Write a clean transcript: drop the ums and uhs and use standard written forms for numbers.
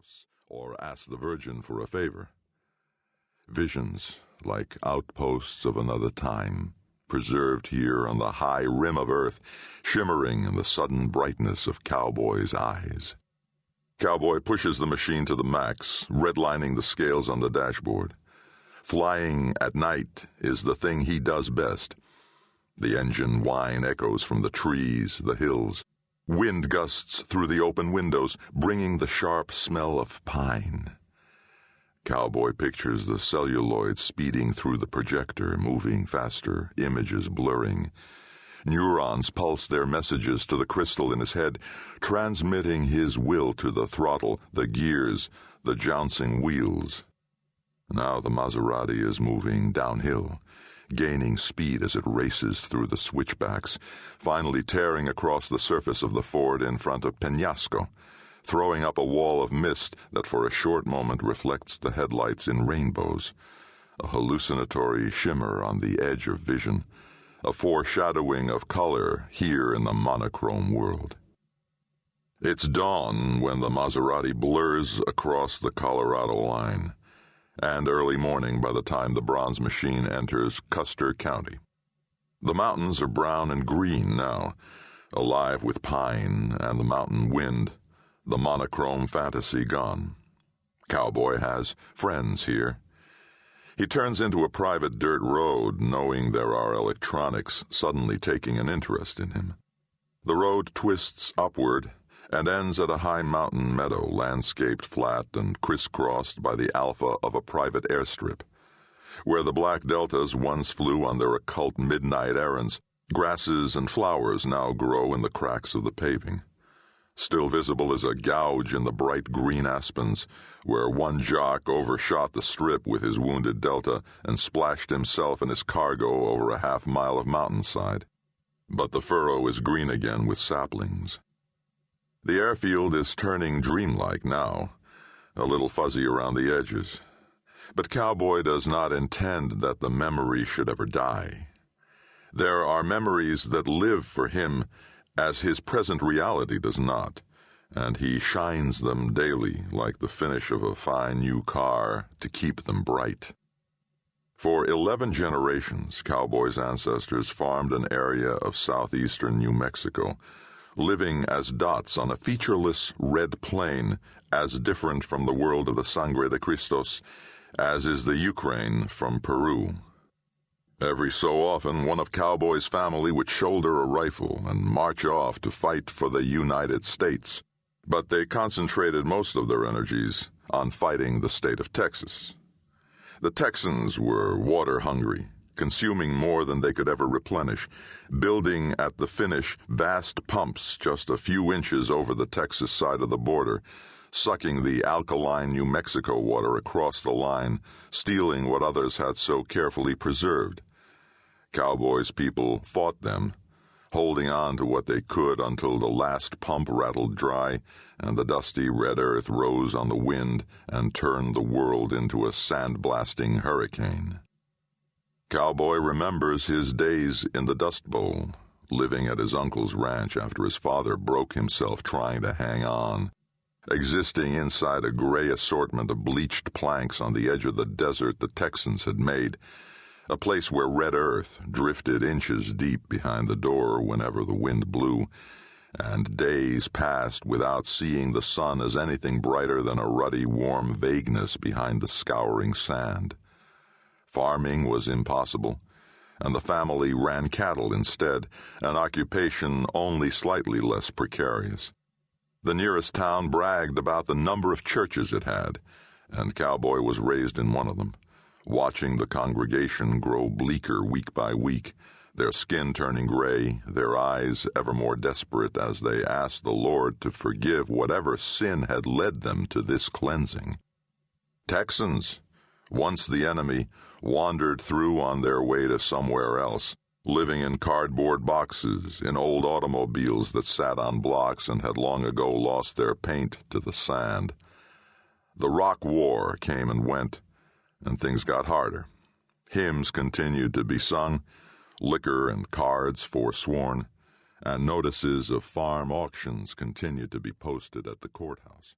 house or ask the Virgin for a favor. Visions, like outposts of another time, preserved here on the high rim of Earth, shimmering in the sudden brightness of Cowboy's eyes. Cowboy pushes the machine to the max, redlining the scales on the dashboard. Flying at night is the thing he does best. The engine whine echoes from the trees, the hills. Wind gusts through the open windows, bringing the sharp smell of pine. Cowboy pictures the celluloid speeding through the projector, moving faster, images blurring. Neurons pulse their messages to the crystal in his head, transmitting his will to the throttle, the gears, the jouncing wheels. Now the Maserati is moving downhill, gaining speed as it races through the switchbacks, finally tearing across the surface of the Ford in front of Peñasco, throwing up a wall of mist that for a short moment reflects the headlights in rainbows, a hallucinatory shimmer on the edge of vision, a foreshadowing of color here in the monochrome world. It's dawn when the Maserati blurs across the Colorado line, and early morning by the time the bronze machine enters Custer County. The mountains are brown and green now, alive with pine and the mountain wind, the monochrome fantasy gone. Cowboy has friends here. He turns into a private dirt road, knowing there are electronics suddenly taking an interest in him. The road twists upward and ends at a high mountain meadow, landscaped flat and crisscrossed by the alpha of a private airstrip. Where the Black Deltas once flew on their occult midnight errands, grasses and flowers now grow in the cracks of the paving. Still visible is a gouge in the bright green aspens, where one jock overshot the strip with his wounded Delta and splashed himself and his cargo over a half-mile of mountainside. But the furrow is green again with saplings. The airfield is turning dreamlike now, a little fuzzy around the edges. But Cowboy does not intend that the memory should ever die. There are memories that live for him as his present reality does not, and he shines them daily like the finish of a fine new car to keep them bright. For 11 generations, Cowboy's ancestors farmed an area of southeastern New Mexico, living as dots on a featureless red plain as different from the world of the Sangre de Cristos as is the Ukraine from Peru. Every so often, one of Cowboy's family would shoulder a rifle and march off to fight for the United States, but they concentrated most of their energies on fighting the state of Texas. The Texans were water-hungry, consuming more than they could ever replenish, building at the finish vast pumps just a few inches over the Texas side of the border, sucking the alkaline New Mexico water across the line, stealing what others had so carefully preserved. Cowboy's people fought them, holding on to what they could until the last pump rattled dry and the dusty red earth rose on the wind and turned the world into a sandblasting hurricane. Cowboy remembers his days in the Dust Bowl, living at his uncle's ranch after his father broke himself trying to hang on, existing inside a gray assortment of bleached planks on the edge of the desert the Texans had made, a place where red earth drifted inches deep behind the door whenever the wind blew, and days passed without seeing the sun as anything brighter than a ruddy, warm vagueness behind the scouring sand. Farming was impossible, and the family ran cattle instead, an occupation only slightly less precarious. The nearest town bragged about the number of churches it had, and Cowboy was raised in one of them, watching the congregation grow bleaker week by week, their skin turning gray, their eyes ever more desperate as they asked the Lord to forgive whatever sin had led them to this cleansing. Texans, once the enemy, wandered through on their way to somewhere else, living in cardboard boxes, in old automobiles that sat on blocks and had long ago lost their paint to the sand. The Rock War came and went, and things got harder. Hymns continued to be sung, liquor and cards forsworn, and notices of farm auctions continued to be posted at the courthouse.